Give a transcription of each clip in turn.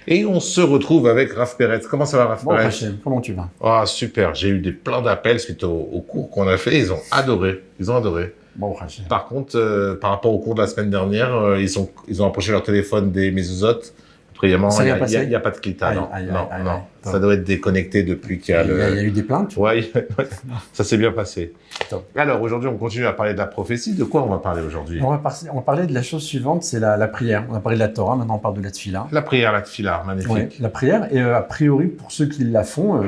Et on se retrouve avec Raph Peretz. Comment ça va, Raph Bon, Peretz? Hachem, comment tu vas? Ah, super. J'ai eu plein d'appels suite au cours qu'on a fait. Ils ont adoré. Ils ont adoré. Bon, Hachem. Par contre, par rapport au cours de la semaine dernière, ils ont approché leur téléphone des mezuzot. Après, il n'y a pas de clita, non. Non. Ça doit être déconnecté depuis qu'il y a Il y a eu des plaintes? Ouais, ça s'est bien passé. Top. Alors, aujourd'hui, on continue à parler de la prophétie. De quoi on va parler aujourd'hui? On va parler de la chose suivante, c'est la prière. On a parlé de la Torah, maintenant on parle de la Tfila. La prière, la tfila, magnifique. Ouais, la prière, et a priori, pour ceux qui la font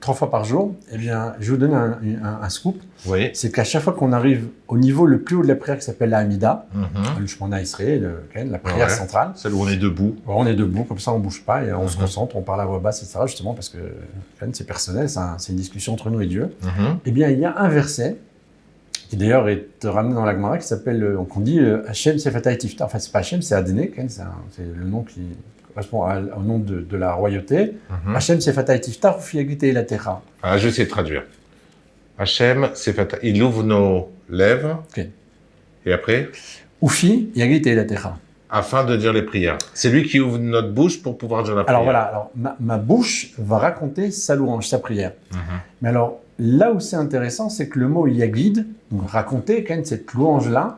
3 fois par jour, eh bien, je vais vous donner un scoop. Oui. C'est qu'à chaque fois qu'on arrive au niveau le plus haut de la prière, qui s'appelle la Hamida, le Shemona Israël, la prière centrale. Celle où on est debout. On est debout, comme ça on ne bouge pas, et on se concentre, on parle à voix basse, etc. Justement, parce que c'est personnel, c'est une discussion entre nous et Dieu. Eh bien, il y a un verset qui d'ailleurs est ramené dans la Gemara, qui s'appelle, on dit Hachem Sefatai Tiftar. Enfin, c'est pas Hachem, c'est Adné, c'est le nom qui correspond au nom de la royauté. Hachem Sefatai Tiftar, Ufi Yagite la Terra. Ah, je sais traduire. Hachem Sefatai, il ouvre nos lèvres. Ok. Et après? Ufi Yagite la Terra. Afin de dire les prières. C'est lui qui ouvre notre bouche pour pouvoir dire la prière. Alors voilà, ma bouche va raconter sa louange, sa prière. Mais alors, là où c'est intéressant, c'est que le mot yagid, donc raconter, cette louange-là,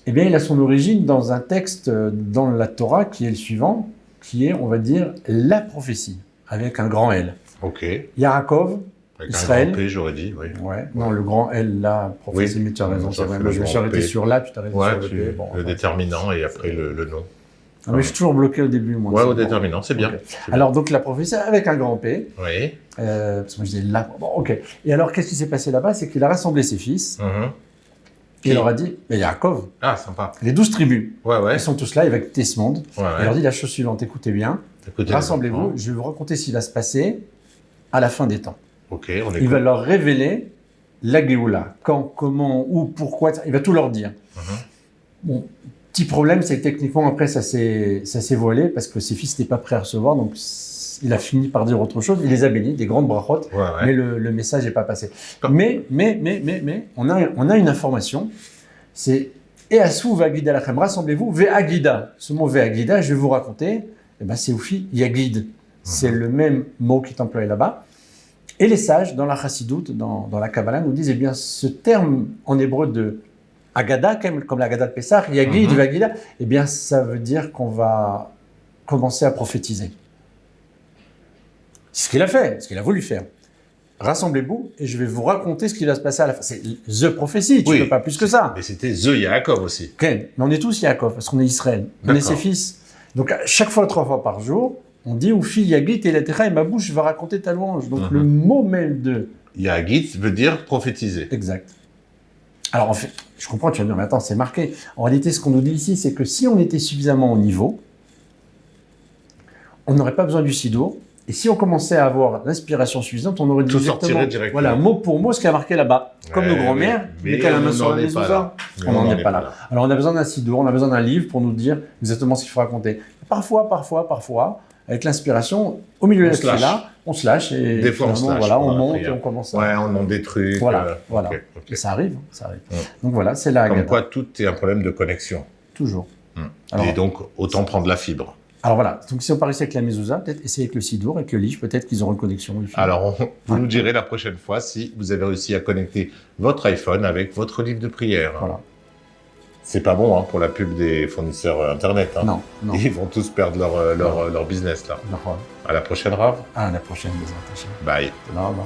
eh bien, il a son origine dans un texte dans la Torah qui est le suivant, qui est, on va dire, la prophétie, avec un grand L. Ok. Yaakov, Avec Israël. un grand P, j'aurais dit, oui. Ouais. Non, le grand L, là, prophétie, Oui. mais tu as raison, Ça c'est vrai. fait Moi, le je me suis grand arrêté P. sur là, puis tu as raison Ouais, sur le P. Bon, le déterminant et après le nom. Ah, mais je suis toujours bloqué au début, moi. Ouais, c'est au bon. déterminant, c'est bien. Ok. C'est bien. Alors, donc, la prophétie avec un grand P. Oui. Parce que moi, je dis là. Bon, ok. Et alors, qu'est-ce qui s'est passé là-bas? C'est qu'il a rassemblé ses fils. Et il leur a dit, mais Yaakov, Ah, sympa. les 12 tribus, Ouais. ils sont tous là, il va quitter ce monde. Ouais. Il leur dit la chose suivante, écoutez bien, Écoutez, les rassemblez-vous, enfants. je vais vous raconter ce qui va se passer à la fin des temps. Ok, on écoute. Il va leur révéler la Géoula, quand, comment, où, pourquoi, il va tout leur dire. Bon, petit problème, c'est que techniquement, après, ça s'est voilé, parce que ses fils n'étaient pas prêts à recevoir, donc il a fini par dire autre chose, il les a bénis, des grandes brachot, Ouais. mais le message n'est pas passé. Comme- Mais, on a une information, c'est Easu Ve'agida lachem, rassemblez-vous, Ve'agida. Ce mot Ve'agida, je vais vous raconter, eh ben, c'est Oufi Yagid. C'est le même mot qui est employé là-bas. Et les sages, dans la Chassidoute, dans la Kabbalah, nous disent, eh bien, ce terme en hébreu de Agada, comme l'Agada de Pessah, Yagid, Ve'agida, eh bien, ça veut dire qu'on va commencer à prophétiser. C'est ce qu'il a fait, ce qu'il a voulu faire. Rassemblez-vous et je vais vous raconter ce qui va se passer à la fin. C'est the prophétie, tu ne peux pas plus que ça. Mais c'était The Yaakov aussi. Ok, mais on est tous Yaakov, parce qu'on est Israël. On est D'accord. ses fils. Donc, à chaque fois, 3 fois par jour, on dit « Oufi Yagit et la Terra et ma bouche va raconter ta louange ». Donc, le mot même de... Yagit veut dire prophétiser. Exact. Alors, en fait, je comprends, tu vas me dire « Mais attends, c'est marqué ». En réalité, ce qu'on nous dit ici, c'est que si on était suffisamment au niveau, on n'aurait pas besoin du Sidour. Et si on commençait à avoir l'inspiration suffisante, on aurait dit Tout sortirait directement. voilà, mot pour mot, ce qui a marqué là-bas. Comme nos grands-mères, mais mettaient la on main sur n'en la est pas là. mezouza. On n'en est pas là. Alors, on a besoin d'un sidour, on a besoin d'un livre pour nous dire exactement ce qu'il faut raconter. Parfois, avec l'inspiration, au milieu de la fila, on se lâche et Des fois, on se lâche. voilà, on monte et on commence à... Ouais, on monte des trucs. Voilà. Ok. Et ça arrive, Donc voilà, c'est la Comme Haggadah. quoi, tout est un problème de connexion. Toujours. Alors- Et donc, autant prendre la fibre. Alors voilà, donc si on part ici avec la mezouza, peut-être essayer avec le sidour, avec le livre, peut-être qu'ils auront une connexion. Wi-Fi. Alors, vous nous direz la prochaine fois si vous avez réussi à connecter votre iPhone avec votre livre de prière. Voilà. C'est pas bon pour la pub des fournisseurs Internet. Non. Ils vont tous perdre leur business là. Non. À la prochaine, Rav. À la prochaine, Bezrat Hashem. Bye. Tודה רבה.